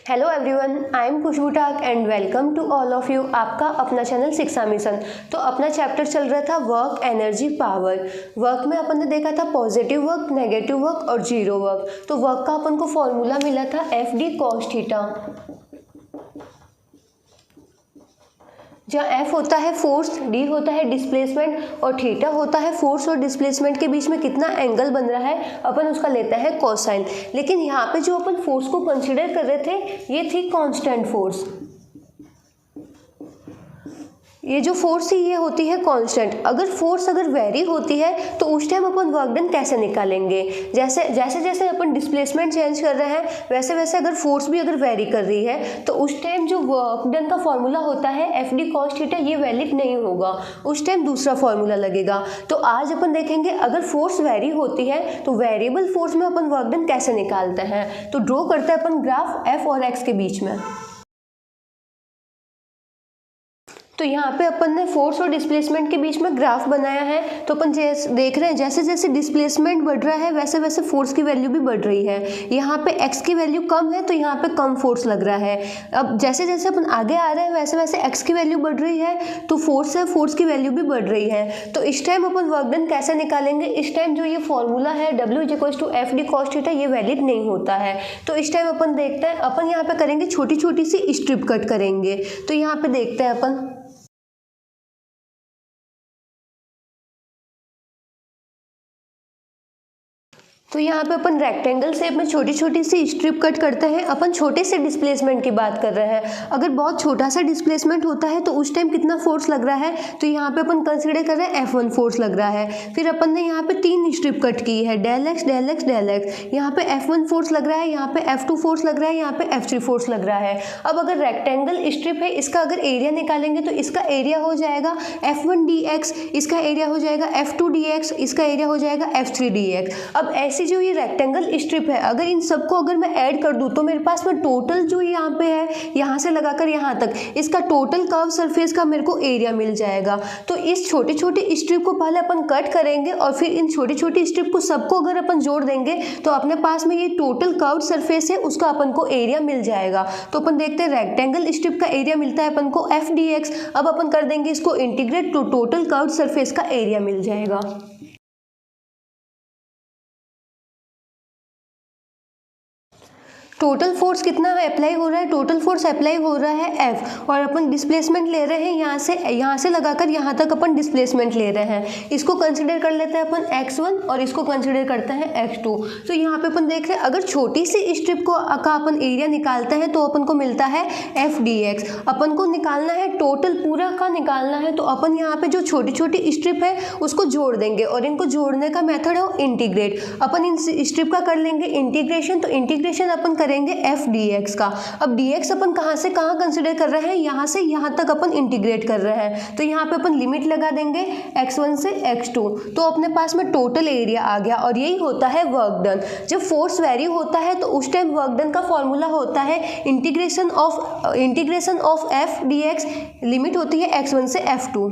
Hello everyone, I am Khushbu Tak and welcome to all of you. आपका अपना channel शिक्षा mission. तो अपना चैप्टर चल रहा था वर्क, एनर्जी, पावर। वर्क में अपन ने देखा था पॉजिटिव वर्क, नेगेटिव वर्क और जीरो वर्क। तो वर्क का अपन को फॉर्मूला मिला था एफ डी कॉस थीटा, जहाँ एफ होता है फोर्स, डी होता है डिस्प्लेसमेंट और थीटा होता है फोर्स और डिस्प्लेसमेंट के बीच में कितना एंगल बन रहा है, अपन उसका लेते हैं कोसाइन। लेकिन यहाँ पे जो अपन फोर्स को कंसीडर कर रहे थे ये थी कांस्टेंट फोर्स। ये जो फोर्स थी ये होती है कांस्टेंट। अगर फोर्स वेरी होती है तो उस टाइम अपन वर्क डन कैसे निकालेंगे? जैसे जैसे अपन डिस्प्लेसमेंट चेंज कर रहे हैं वैसे वैसे अगर फोर्स भी वेरी कर रही है तो उस टाइम जो वर्क डन का फॉर्मूला होता है एफ डी कॉस थीटा ये वैलिड नहीं होगा, उस टाइम दूसरा फॉर्मूला लगेगा। तो आज अपन देखेंगे अगर फोर्स वेरी होती है तो वेरिएबल फोर्स में अपन वर्क डन कैसे निकालते हैं। तो ड्रॉ करते हैं अपन ग्राफ एफ और एक्स के बीच में। तो यहाँ पे अपन ने फोर्स और डिस्प्लेसमेंट के बीच में ग्राफ बनाया है। तो अपन देख रहे हैं जैसे जैसे डिस्प्लेसमेंट बढ़ रहा है वैसे वैसे फोर्स की वैल्यू भी बढ़ रही है। यहाँ पे एक्स की वैल्यू कम है तो यहाँ पे कम फोर्स लग रहा है। अब जैसे जैसे अपन आगे आ रहे हैं वैसे वैसे एक्स की वैल्यू बढ़ रही है तो फोर्स की वैल्यू भी बढ़ रही है। तो इस टाइम अपन वर्क डन कैसे निकालेंगे? इस टाइम जो ये फॉर्मूला है W=F/d cos थीटा ये वैलिड नहीं होता है। तो इस टाइम अपन देखते हैं, अपन यहाँ पे करेंगे छोटी छोटी सी स्ट्रिप कट करेंगे। तो यहाँ पे देखते हैं अपन, तो यहाँ पे अपन रेक्टेंगल शेप में छोटी छोटी सी स्ट्रिप कट करते हैं। अपन छोटे से डिस्प्लेसमेंट की बात कर रहे हैं। अगर बहुत छोटा सा डिस्प्लेसमेंट होता है तो उस टाइम कितना फोर्स लग रहा है? तो यहाँ पे अपन कंसीडर कर रहे हैं F1 फोर्स लग रहा है। फिर अपन ने यहाँ पे 3 स्ट्रिप कट की है, del x del x del x. यहाँ पे F1 फोर्स लग रहा है, यहाँ पे F2 फोर्स लग रहा है, यहाँ पे F3 फोर्स लग रहा है। अब अगर रेक्टेंगल स्ट्रिप है इसका अगर एरिया निकालेंगे तो इसका एरिया हो जाएगा F1 dx, इसका एरिया हो जाएगा F2 dx, इसका एरिया हो जाएगा F3 dx। अब ऐसे जो ये रेक्टेंगल स्ट्रिप है अगर इन सबको मैं ऐड कर दूं तो मेरे पास में टोटल जो यहाँ पे है यहाँ से लगाकर यहाँ तक इसका टोटल कर्व सरफेस का मेरे को एरिया मिल जाएगा। तो इस छोटे छोटे स्ट्रिप को पहले अपन कट करेंगे और फिर इन छोटी छोटी स्ट्रिप को सबको अगर अपन जोड़ देंगे तो अपने पास में ये टोटल कर्व सरफेस है उसका अपन को एरिया मिल जाएगा। तो अपन देखते हैं रेक्टेंगल स्ट्रिप का एरिया मिलता है अपन को एफ डी एक्स। अब अपन कर देंगे इसको इंटीग्रेट तो टोटल कर्व सरफेस का एरिया मिल जाएगा। टोटल फोर्स कितना अप्लाई हो रहा है? टोटल फोर्स अप्लाई हो रहा है F और अपन डिस्प्लेसमेंट ले रहे हैं यहाँ से लगाकर यहाँ तक अपन डिस्प्लेसमेंट ले रहे हैं। इसको कंसीडर कर लेते हैं अपन x1 और इसको कंसीडर करते हैं x2। तो यहाँ पे अपन देख रहे हैं अगर छोटी सी स्ट्रिप को का अपन एरिया निकालते हैं तो अपन को मिलता है F dx। अपन को निकालना है टोटल पूरा का निकालना है तो अपन यहाँ पे जो छोटी छोटी स्ट्रिप है उसको जोड़ देंगे और इनको जोड़ने का मेथड है इंटीग्रेट। अपन इन स्ट्रिप का कर लेंगे इंटीग्रेशन। तो इंटीग्रेशन अपन करेंगे f dx का। अब dx अपन कहाँ से कहाँ कंसीडर कर रहे हैं? यहाँ से यहाँ तक अपन इंटीग्रेट कर रहे हैं। तो यहाँ पे अपन लिमिट लगा देंगे x1 से x2 तो अपने पास में टोटल एरिया आ गया। और यही होता है वर्क डन। जब फोर्स वेरी होता है तो उस टाइम वर्क डन का फॉर्मूला होता है integration of f dx, limit होती है x1 से f2।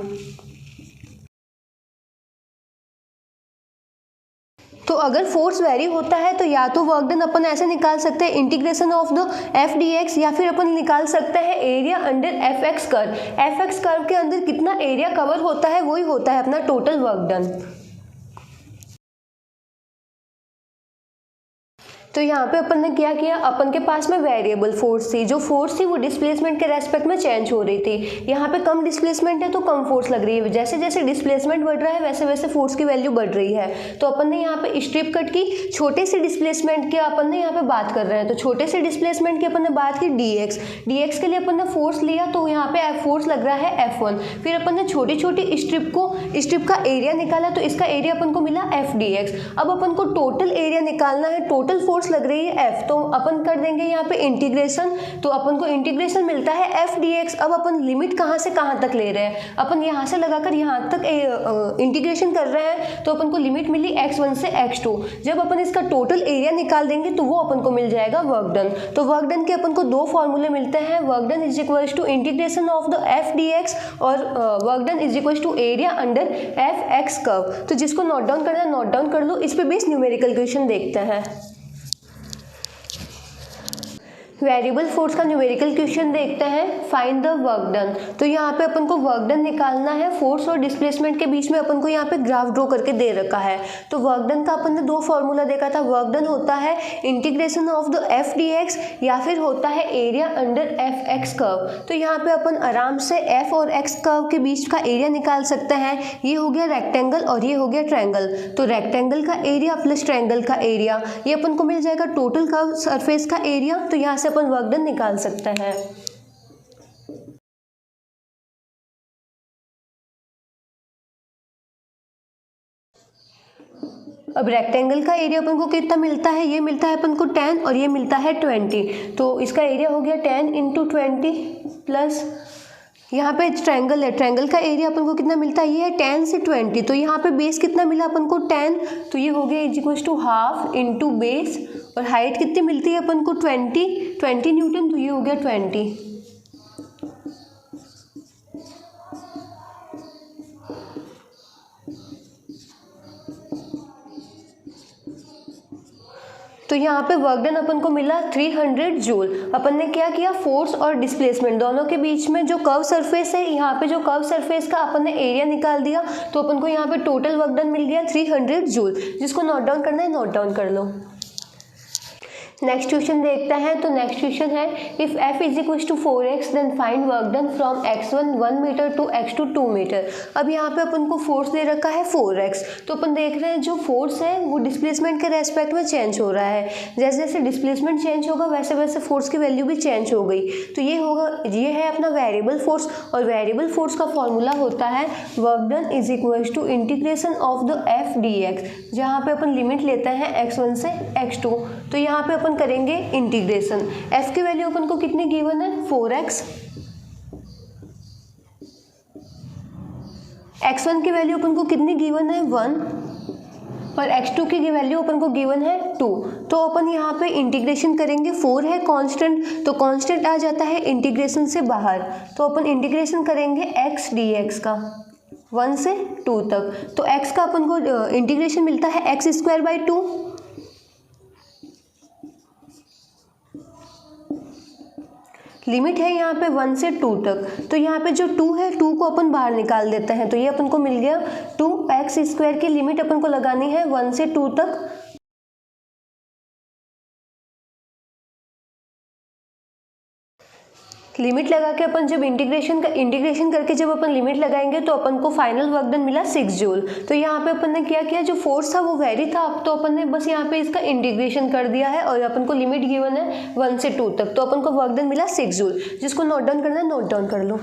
तो अगर फोर्स वेरी होता है तो या तो वर्क डन अपन ऐसे निकाल सकते हैं integration of the F D x, या फिर अपन निकाल सकते हैं area under f x curve. F x curve के अंदर कितना एरिया कवर होता है वही होता है अपना टोटल वर्क डन। तो यहाँ पे अपन ने क्या किया, अपन के पास में वेरिएबल फोर्स थी। जो फोर्स थी वो डिस्प्लेसमेंट के रेस्पेक्ट में चेंज हो रही थी। यहाँ पे कम डिस्प्लेसमेंट है तो कम फोर्स लग रही है, जैसे जैसे डिस्प्लेसमेंट बढ़ रहा है वैसे वैसे फोर्स की वैल्यू बढ़ रही है। तो अपन ने यहाँ पे स्ट्रिप कट की। छोटे से डिस्प्लेसमेंट की अपन ने यहाँ पे बात कर रहे हैं तो छोटे से डिस्प्लेसमेंट की अपन ने बात की dx के लिए अपन ने फोर्स लिया तो यहाँ पे फोर्स लग रहा है F1। फिर अपन ने छोटी छोटी स्ट्रिप का एरिया निकाला तो इसका एरिया अपन को मिला F dx। अब अपन को टोटल एरिया निकालना है, टोटल फोर्स लग रही है F, तो अपन कर देंगे यहाँ पे इंटीग्रेशन। तो अपन को इंटीग्रेशन मिलता है F dx। अब अपन लिमिट कहाँ से कहाँ तक ले रहे हैं? अपन यहाँ से लगाकर यहाँ तक इंटीग्रेशन कर रहे हैं तो अपन को लिमिट मिली x1 से x2। जब अपन इसका टोटल एरिया निकाल देंगे तो वो अपन को मिल जाएगा वर्क डन। तो वर्क डन के अपन को दो फॉर्मूले मिलते हैं, work done is equal to integration of the F dx और work done is equal to area under f x curve. तो जिसको नोट डाउन करना है नोट डाउन कर लो। इस पे बेस्ड न्यूमेरिकल क्वेश्चन देखते हैं। वेरिएबल फोर्स का न्यूमेरिकल क्वेश्चन देखते हैं। Find the work done. तो यहाँ पे अपन को वर्क डन निकालना है। फोर्स और डिस्प्लेसमेंट के बीच में अपन को यहाँ पे ग्राफ ड्रॉ करके दे रखा है। तो वर्क डन का अपन ने दो फॉर्मूला देखा था। वर्क डन होता है integration of the F D x या फिर होता है area under f x curve. तो यहाँ पे अपन आराम से एफ और एक्स कर्व के बीच का एरिया निकाल सकते हैं। ये हो गया रेक्टेंगल और ये हो गया ट्रायंगल। तो रेक्टेंगल का एरिया प्लस ट्रायंगल का एरिया, ये अपन को मिल जाएगा टोटल कर्व सरफेस का एरिया। तो यहाँ से अपन वर्क डन निकाल सकते हैं। अब रेक्टेंगल का एरिया अपन को कितना मिलता है, ये मिलता है अपन को 10 और ये मिलता है 20। तो इसका एरिया हो गया 10 × 20 प्लस यहाँ पे ट्रायंगल है, ट्रायंगल का एरिया अपन को कितना मिलता है, ये है 10 से 20। तो यहाँ पे बेस कितना मिला अपन को 10, तो ये हो गया =½ इंटू बेस। और हाइट कितनी मिलती है अपन को 20 न्यूटन। तो ये हो गया 20। तो यहाँ पे वर्क डन अपन को मिला 300 जूल। अपन ने क्या किया, फोर्स और डिस्प्लेसमेंट दोनों के बीच में जो कर्व सरफेस है, यहाँ पे जो कर्व सरफेस का अपन ने एरिया निकाल दिया। तो अपन को यहाँ पे टोटल वर्क डन मिल गया 300 जूल। जिसको नोट डाउन करना है नोट डाउन कर लो। नेक्स्ट क्वेश्चन देखते हैं। तो नेक्स्ट क्वेश्चन है if f = 4x then find work done from x1 1 metre to x2 2 metre. अब यहाँ पे अपन को फोर्स दे रखा है 4x। तो अपन देख रहे हैं जो फोर्स है वो डिस्प्लेसमेंट के रेस्पेक्ट में चेंज हो रहा है। जैसे जैसे डिस्प्लेसमेंट चेंज होगा वैसे वैसे फोर्स की वैल्यू भी चेंज हो गई। तो ये होगा, ये है अपना वेरिएबल फोर्स। और वेरिएबल फोर्स का फॉर्मूला होता है work done = integration of the F D x, जहाँ पे अपन लिमिट लेते हैं x1 से x2। तो यहाँ पे अपन करेंगे इंटीग्रेशन। f की वैल्यू अपन को कितनी गिवन है, 4x। x1 की वैल्यू अपन को कितनी गिवन है, 1। और x2 की वैल्यू अपन को गिवन है 2। तो अपन यहाँ पे इंटीग्रेशन करेंगे। 4 है कांस्टेंट, तो कांस्टेंट आ जाता है इंटीग्रेशन से बाहर। तो अपन इंटीग्रेशन करेंगे x dx का 1 से 2 तक। तो x का अपन को इंटीग्रेशन मिलता है x²/2। लिमिट है यहाँ पे 1 से 2 तक। तो यहाँ पे जो 2 है, 2 को अपन बाहर निकाल देते हैं। तो ये अपन को मिल गया 2x² की लिमिट अपन को लगानी है 1 से 2 तक। लिमिट लगा के अपन जब इंटीग्रेशन करके जब अपन लिमिट लगाएंगे तो अपन को फाइनल वर्क डन मिला 6 जूल। तो यहाँ पे अपन ने क्या किया, जो फोर्स था वो वेरी था। अब तो अपन ने बस यहाँ पे इसका इंटीग्रेशन कर दिया है और अपन को लिमिट गिवन है 1 से 2 तक। तो अपन को वर्क डन मिला 6 जूल। जिसको नोट डाउन करना है नोट डाउन कर लो।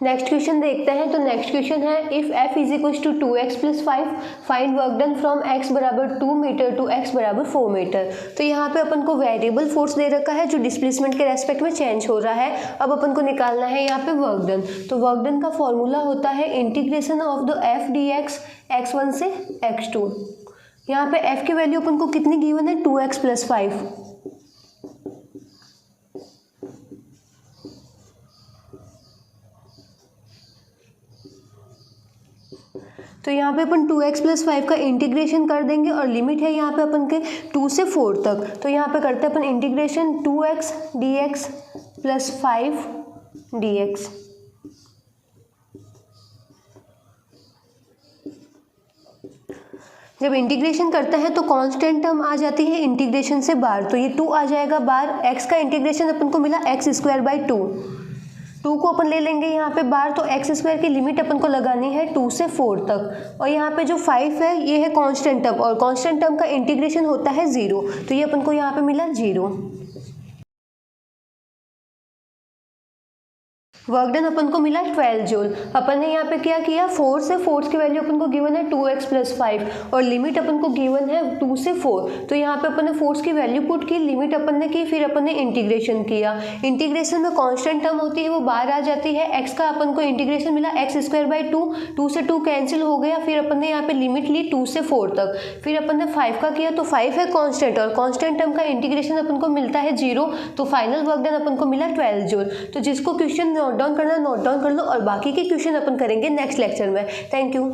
नेक्स्ट क्वेश्चन देखते हैं। तो नेक्स्ट क्वेश्चन है if f = 2x + 5 find work done from x = 2 metre to x = 4 metre. तो यहाँ पे अपन को वेरिएबल फोर्स दे रखा है जो डिस्प्लेसमेंट के रेस्पेक्ट में चेंज हो रहा है। अब अपन को निकालना है यहाँ पे वर्क डन। तो वर्क डन का फॉर्मूला होता है integration of the F D x x1 से x2। यहाँ पे f की वैल्यू अपन को कितनी गिवन है, 2x + 5। तो यहाँ पे अपन 2x + 5 का इंटीग्रेशन कर देंगे और लिमिट है यहाँ पे अपन के 2 से 4 तक। तो यहाँ पे करते हैं अपन इंटीग्रेशन 2x dx + 5 dx। जब इंटीग्रेशन करते हैं तो कांस्टेंट टर्म आ जाती है इंटीग्रेशन से बाहर। तो ये 2 आ जाएगा बाहर। x का इंटीग्रेशन अपन को मिला x²/2। 2 को अपन ले लेंगे यहाँ पे बाहर। तो x² की लिमिट अपन को लगानी है 2 से 4 तक। और यहाँ पे जो 5 है ये है कांस्टेंट टर्म और कांस्टेंट टर्म का इंटीग्रेशन होता है 0। तो ये अपन को यहाँ पे मिला 0। वर्क डन अपन को मिला 12 जूल। अपन ने यहाँ पे क्या किया, फोर्स है, फोर्स की वैल्यू अपन को गिवन है 2x + 5 और लिमिट अपन को गिवन है 2 से 4। तो यहाँ पे अपन ने फोर्स की वैल्यू पुट की, लिमिट अपन ने की, फिर अपन ने इंटीग्रेशन किया। इंटीग्रेशन में कांस्टेंट टर्म होती है वो बाहर आ जाती है। x का अपन को इंटीग्रेशन मिला x²/2, 2 से 2 कैंसिल हो गया। फिर अपन ने यहाँ पे लिमिट ली 2 से 4 तक। फिर अपन ने 5 का किया, तो 5 है कांस्टेंट और कांस्टेंट टर्म का इंटीग्रेशन अपन को मिलता है 0। तो फाइनल वर्क डन अपन को मिला 12 जूल। तो जिसको क्वेश्चन नोट डाउन करना नोट डाउन कर लो और बाकी के क्वेश्चन अपन करेंगे नेक्स्ट लेक्चर में। Thank you.